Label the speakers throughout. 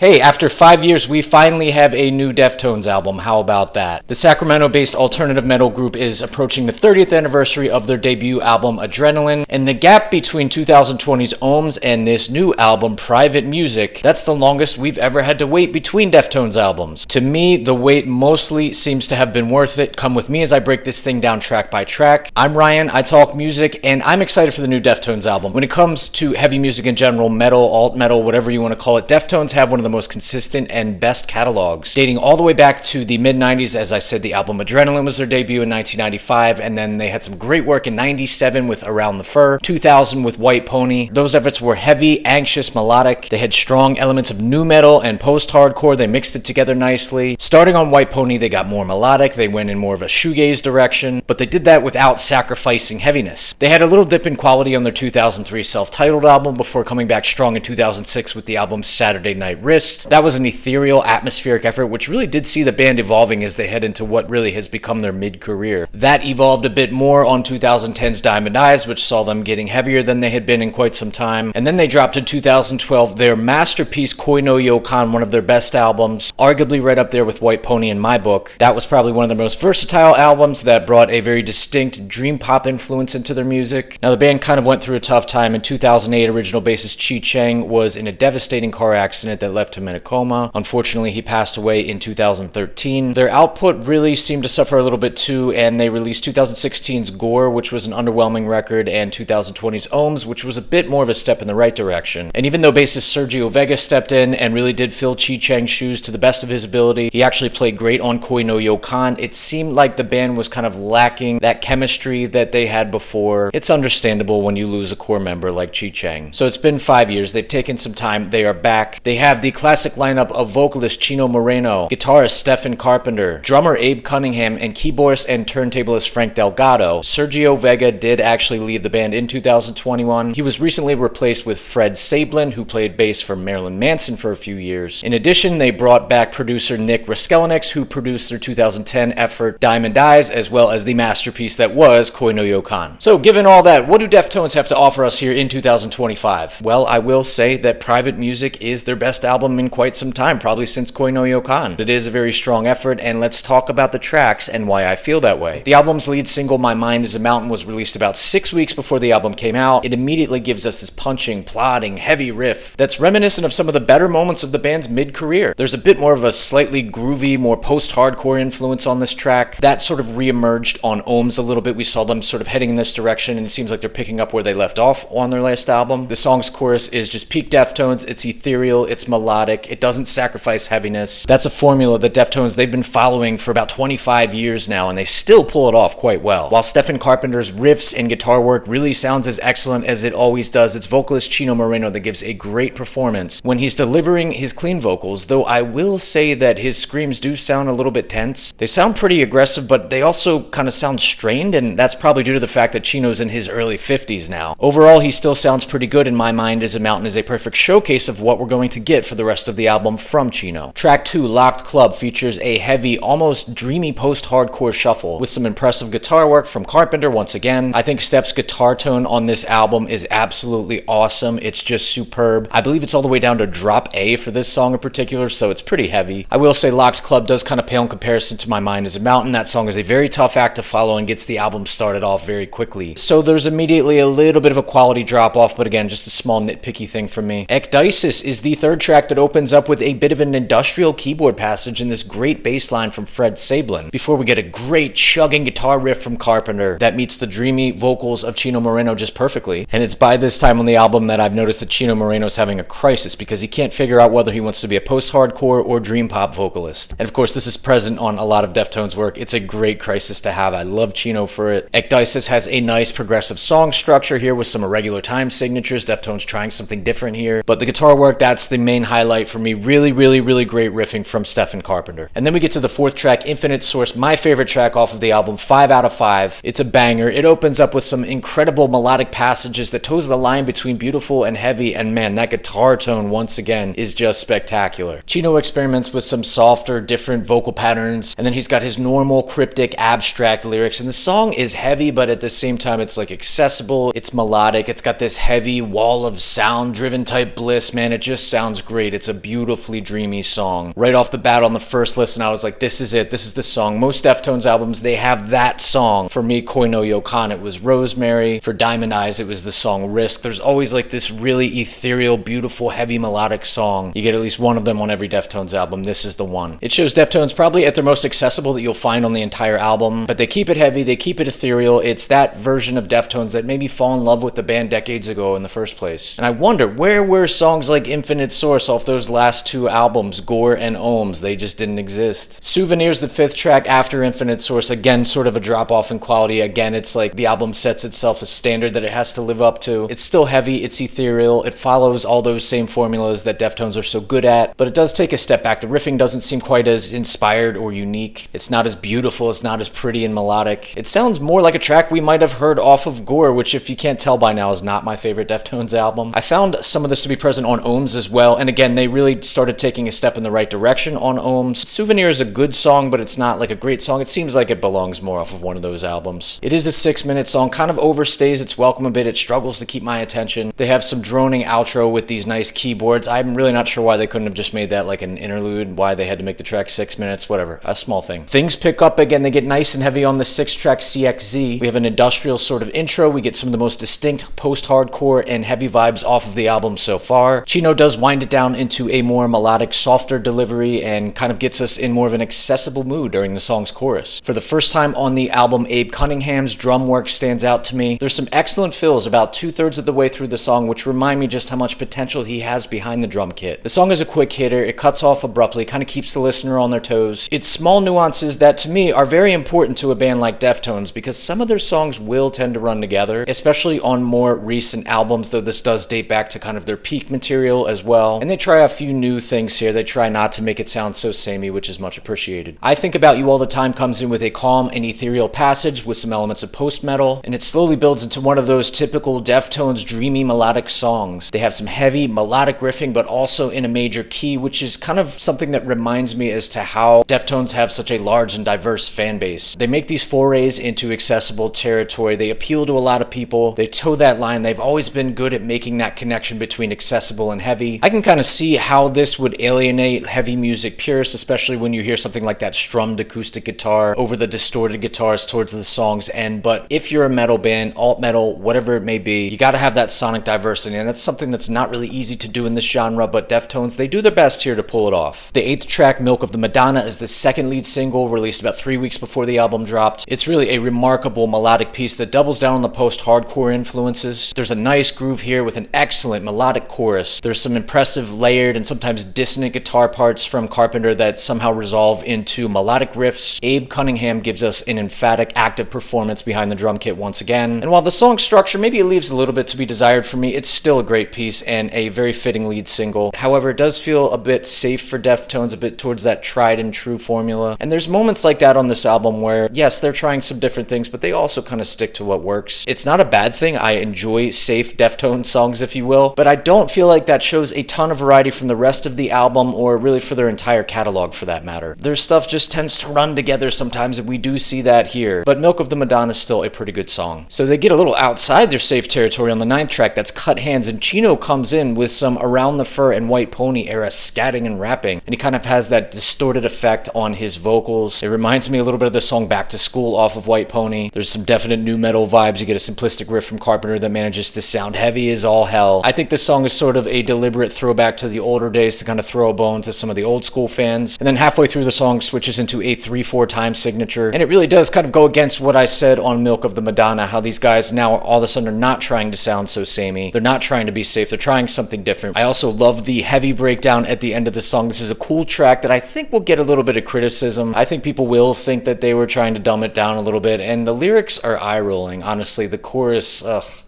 Speaker 1: Hey, after 5 years, we finally have a new Deftones album. How about that? The Sacramento-based alternative metal group is approaching the 30th anniversary of their debut album, Adrenaline, and the gap between 2020's Ohms and this new album, Private Music, that's the longest we've ever had to wait between Deftones albums. To me, the wait mostly seems to have been worth it. Come with me as I break this thing down track by track. I'm Ryan, I talk music, and I'm excited for the new Deftones album. When it comes to heavy music in general, metal, alt metal, whatever you want to call it, Deftones have one of the most consistent and best catalogs, dating all the way back to the mid-90s. As I said, the album Adrenaline was their debut in 1995, and then they had some great work in 97 with Around the Fur, 2000 with White Pony. Those efforts were heavy, anxious, melodic. They had strong elements of nu metal and post-hardcore. They mixed it together nicely. Starting on White Pony, they got more melodic. They went in more of a shoegaze direction, but they did that without sacrificing heaviness. They had a little dip in quality on their 2003 self-titled album before coming back strong in 2006 with the album Saturday Night Wrist. That was an ethereal, atmospheric effort, which really did see the band evolving as they head into what really has become their mid-career. That evolved a bit more on 2010's Diamond Eyes, which saw them getting heavier than they had been in quite some time. And then they dropped in 2012 their masterpiece, Koi No Yokan, one of their best albums, arguably right up there with White Pony in my book. That was probably one of their most versatile albums that brought a very distinct dream pop influence into their music. Now, the band kind of went through a tough time. In 2008, original bassist Chi Chang was in a devastating car accident that left him in a coma. Unfortunately, he passed away in 2013. Their output really seemed to suffer a little bit too, and they released 2016's Gore, which was an underwhelming record, and 2020's Ohms, which was a bit more of a step in the right direction. And even though bassist Sergio Vega stepped in and really did fill Chi Chang's shoes to the best of his ability, he actually played great on Koi No Yokan. It seemed like the band was kind of lacking that chemistry that they had before. It's understandable when you lose a core member like Chi Chang. So it's been 5 years. They've taken some time. They are back. They have the classic lineup of vocalist Chino Moreno, guitarist Stephen Carpenter, drummer Abe Cunningham, and keyboardist and turntablist Frank Delgado. Sergio Vega did actually leave the band in 2021. He was recently replaced with Fred Sablin, who played bass for Marilyn Manson for a few years. In addition, they brought back producer Nick Raskelniks, who produced their 2010 effort Diamond Eyes, as well as the masterpiece that was Koi No Yokan. So given all that, what do Deftones have to offer us here in 2025? Well, I will say that Private Music is their best album in quite some time, probably since Koi No Yokan. It is a very strong effort, and let's talk about the tracks and why I feel that way. The album's lead single, My Mind Is a Mountain, was released about 6 weeks before the album came out. It immediately gives us this punching, plodding, heavy riff that's reminiscent of some of the better moments of the band's mid-career. There's a bit more of a slightly groovy, more post-hardcore influence on this track. That sort of re-emerged on Ohms a little bit. We saw them sort of heading in this direction, and it seems like they're picking up where they left off on their last album. The song's chorus is just peak Deftones. It's ethereal, it's melodic, it doesn't sacrifice heaviness. That's a formula that Deftones, they've been following for about 25 years now, and they still pull it off quite well. While Stephen Carpenter's riffs and guitar work really sounds as excellent as it always does, it's vocalist Chino Moreno that gives a great performance when he's delivering his clean vocals, though I will say that his screams do sound a little bit tense. They sound pretty aggressive, but they also kind of sound strained, and that's probably due to the fact that Chino's in his early 50s now. Overall, he still sounds pretty good, and My Mind Is a Mountain is a perfect showcase of what we're going to get for the rest of the album from Chino. Track 2, Locked Club, features a heavy, almost dreamy post-hardcore shuffle with some impressive guitar work from Carpenter once again. I think Steph's guitar tone on this album is absolutely awesome. It's just superb. I believe it's all the way down to drop A for this song in particular, so it's pretty heavy. I will say Locked Club does kind of pale in comparison to My Mind Is a Mountain. That song is a very tough act to follow and gets the album started off very quickly. So there's immediately a little bit of a quality drop off, but again, just a small nitpicky thing for me. Ecdysis is the third track that opens up with a bit of an industrial keyboard passage and this great bass line from Fred Sablin, before we get a great chugging guitar riff from Carpenter that meets the dreamy vocals of Chino Moreno just perfectly. And it's by this time on the album that I've noticed that Chino Moreno's having a crisis because he can't figure out whether he wants to be a post-hardcore or dream pop vocalist. And of course, this is present on a lot of Deftones work. It's a great crisis to have. I love Chino for it. Ecdysis has a nice progressive song structure here with some irregular time signatures. Deftones trying something different here. But the guitar work, that's the main highlight for me. Really great riffing from Stephen Carpenter. And then we get to the fourth track, Infinite Source, my favorite track off of the album, 5 out of 5. It's a banger. It opens up with some incredible melodic passages that toes the line between beautiful and heavy, and man, that guitar tone once again is just spectacular. Chino experiments with some softer, different vocal patterns, and then he's got his normal cryptic, abstract lyrics, and the song is heavy, but at the same time it's like accessible, it's melodic, it's got this heavy wall of sound driven type bliss. Man, it just sounds great. great. It's a beautifully dreamy song. Right off the bat on the first listen, I was like, this is it. This is the song. Most Deftones albums, they have that song. For me, Koi No Yokan, it was Rosemary. For Diamond Eyes, it was the song Risk. There's always like this really ethereal, beautiful, heavy melodic song. You get at least one of them on every Deftones album. This is the one. It shows Deftones probably at their most accessible that you'll find on the entire album, but they keep it heavy, they keep it ethereal. It's that version of Deftones that made me fall in love with the band decades ago in the first place. And I wonder, where were songs like Infinite Source off those last two albums, Gore and Ohms? They just didn't exist. Souvenirs, the fifth track after Infinite Source, again, sort of a drop off in quality. Again, it's like the album sets itself a standard that it has to live up to. It's still heavy, it's ethereal, it follows all those same formulas that Deftones are so good at, but it does take a step back. The riffing doesn't seem quite as inspired or unique. It's not as beautiful, it's not as pretty and melodic. It sounds more like a track we might have heard off of Gore, which, if you can't tell by now, is not my favorite Deftones album. I found some of this to be present on Ohms as well, and again, they really started taking a step in the right direction on Ohms. Souvenir is a good song, but it's not like a great song. It seems like it belongs more off of one of those albums. It is a 6-minute song, kind of overstays its welcome a bit. It struggles to keep my attention. They have some droning outro with these nice keyboards. I'm really not sure why they couldn't have just made that like an interlude, why they had to make the track 6 minutes, whatever, a small thing. Things pick up again, they get nice and heavy on the 6-track CXZ. We have an industrial sort of intro, we get some of the most distinct post-hardcore and heavy vibes off of the album so far. Chino does wind it down into a more melodic, softer delivery and kind of gets us in more of an accessible mood during the song's chorus. For the first time on the album, Abe Cunningham's drum work stands out to me. There's some excellent fills about 2/3 of the way through the song, which remind me just how much potential he has behind the drum kit. The song is a quick hitter, it cuts off abruptly, kind of keeps the listener on their toes. It's small nuances that to me are very important to a band like Deftones, because some of their songs will tend to run together, especially on more recent albums, though this does date back to kind of their peak material as well. And they try a few new things here. They try not to make it sound so samey, which is much appreciated. I Think About You All the Time comes in with a calm and ethereal passage with some elements of post-metal, and it slowly builds into one of those typical Deftones dreamy melodic songs. They have some heavy melodic riffing, but also in a major key, which is kind of something that reminds me as to how Deftones have such a large and diverse fan base. They make these forays into accessible territory. They appeal to a lot of people. They toe that line. They've always been good at making that connection between accessible and heavy. I can kind of see how this would alienate heavy music purists, especially when you hear something like that strummed acoustic guitar over the distorted guitars towards the song's end. But if you're a metal band, alt metal, whatever it may be, you got to have that sonic diversity, and that's something that's not really easy to do in this genre, but Deftones, they do their best here to pull it off. The 8th track, Milk of the Madonna, is the second lead single, released about 3 weeks before the album dropped. It's really a remarkable melodic piece that doubles down on the post-hardcore influences. There's a nice groove here with an excellent melodic chorus. There's some impressive layered and sometimes dissonant guitar parts from Carpenter that somehow resolve into melodic riffs. Abe Cunningham gives us an emphatic, active performance behind the drum kit once again. And while the song structure maybe it leaves a little bit to be desired for me, it's still a great piece and a very fitting lead single. However, it does feel a bit safe for Deftones, a bit towards that tried and true formula. And there's moments like that on this album where, yes, they're trying some different things, but they also kind of stick to what works. It's not a bad thing. I enjoy safe Deftones songs, if you will, but I don't feel like that shows a ton of variety from the rest of the album, or really for their entire catalog for that matter. Their stuff just tends to run together sometimes, and we do see that here. But Milk of the Madonna is still a pretty good song. So they get a little outside their safe territory on the 9th track, that's Cut Hands, and Chino comes in with some Around the Fur and White Pony era scatting and rapping, and he kind of has that distorted effect on his vocals. It reminds me a little bit of the song Back to School off of White Pony. There's some definite new metal vibes. You get a simplistic riff from Carpenter that manages to sound heavy as all hell. I think this song is sort of a deliberate throwback to the older days to kind of throw a bone to some of the old school fans, and then halfway through the song switches into a 3/4 time signature, and it really does kind of go against what I said on Milk of the Madonna, how these guys now all of a sudden are not trying to sound so samey. They're not trying to be safe. They're trying something different. I also love the heavy breakdown at the end of the song. This is a cool track that I think will get a little bit of criticism. I think people will think that they were trying to dumb it down a little bit, and the lyrics are eye-rolling. Honestly, the chorus,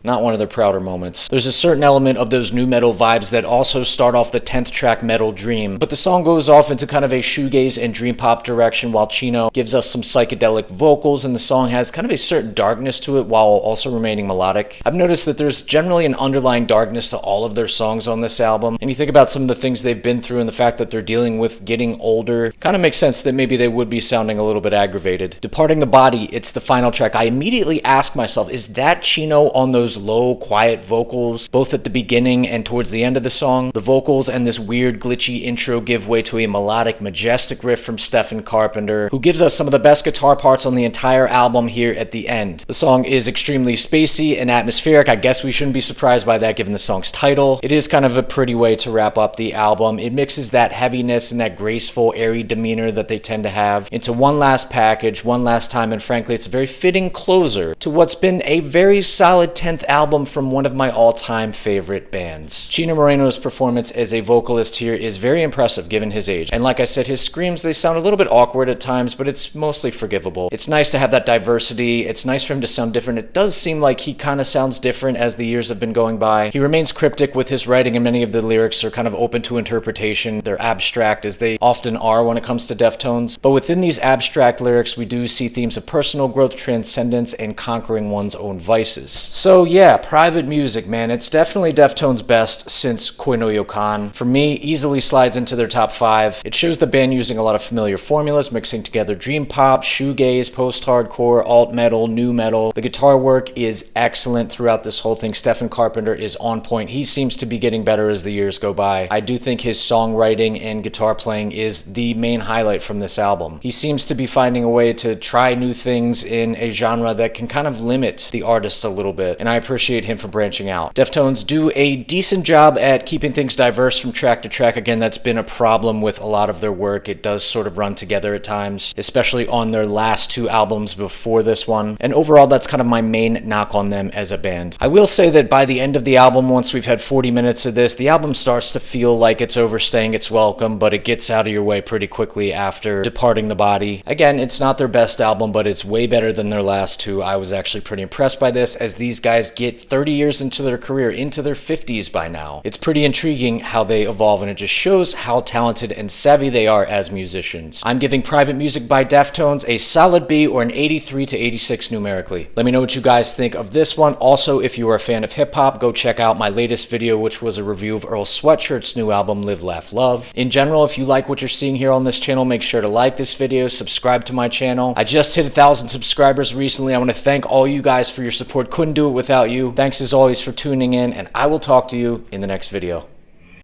Speaker 1: not one of their prouder moments. There's a certain element of those new metal vibes that also start off the 10th track, Metal Dream, but the song goes off into kind of a shoegaze and dream pop direction, while Chino gives us some psychedelic vocals, and the song has kind of a certain darkness to it while also remaining melodic. I've noticed that there's generally an underlying darkness to all of their songs on this album, and you think about some of the things they've been through and the fact that they're dealing with getting older, kind of makes sense that maybe they would be sounding a little bit aggravated. Departing the Body, it's the final track. I immediately ask myself, is that Chino on those low, quiet vocals, both at the beginning and towards the end of the song? The vocals vocals and this weird glitchy intro give way to a melodic, majestic riff from Stephen Carpenter, who gives us some of the best guitar parts on the entire album here at the end. The song is extremely spacey and atmospheric. I guess we shouldn't be surprised by that given the song's title. It is kind of a pretty way to wrap up the album. It mixes that heaviness and that graceful, airy demeanor that they tend to have into one last package, one last time, and frankly, it's a very fitting closer to what's been a very solid 10th album from one of my all-time favorite bands. Chino Moreno's performance as a vocalist here is very impressive given his age, and like I said, his screams, they sound a little bit awkward at times, but it's mostly forgivable. It's nice to have that diversity. It's nice for him to sound different. It does seem like he kind of sounds different as the years have been going by. He remains cryptic with his writing, and many of the lyrics are kind of open to interpretation. They're abstract, as they often are when it comes to Deftones, but within these abstract lyrics, we do see themes of personal growth, transcendence, and conquering one's own vices. So yeah, Private Music, man, it's definitely Deftones' best since Koi No Yokan. For me, easily slides into their top 5. It shows the band using a lot of familiar formulas, mixing together dream pop, shoegaze, post-hardcore, alt metal, new metal. The guitar work is excellent throughout this whole thing. Stephen Carpenter is on point. He seems to be getting better as the years go by. I do think his songwriting and guitar playing is the main highlight from this album. He seems to be finding a way to try new things in a genre that can kind of limit the artist a little bit, and I appreciate him for branching out. Deftones do a decent job at keeping things diverse from track to track. Again, that's been a problem with a lot of their work. It does sort of run together at times, especially on their last 2 albums before this one, and overall that's kind of my main knock on them as a band. I will say that by the end of the album, once we've had 40 minutes of this, the album starts to feel like it's overstaying its welcome, but it gets out of your way pretty quickly after departing the body. Again, it's not their best album, but it's way better than their last 2. I was actually pretty impressed by this, as these guys get 30 years into their career, into their 50s by now. It's pretty intriguing how they evolve, and it just shows how talented and savvy they are as musicians. I'm giving Private Music by Deftones a solid B, or an 83 to 86 numerically. Let me know what you guys think of this one. Also, if you are a fan of hip-hop, go check out my latest video, which was a review of Earl Sweatshirt's new album, Live, Laugh, Love. In general, if you like what you're seeing here on this channel, make sure to like this video, subscribe to my channel. I just hit 1,000 subscribers recently. I want to thank all you guys for your support. Couldn't do it without you. Thanks as always for tuning in, and I will talk to you in the next video.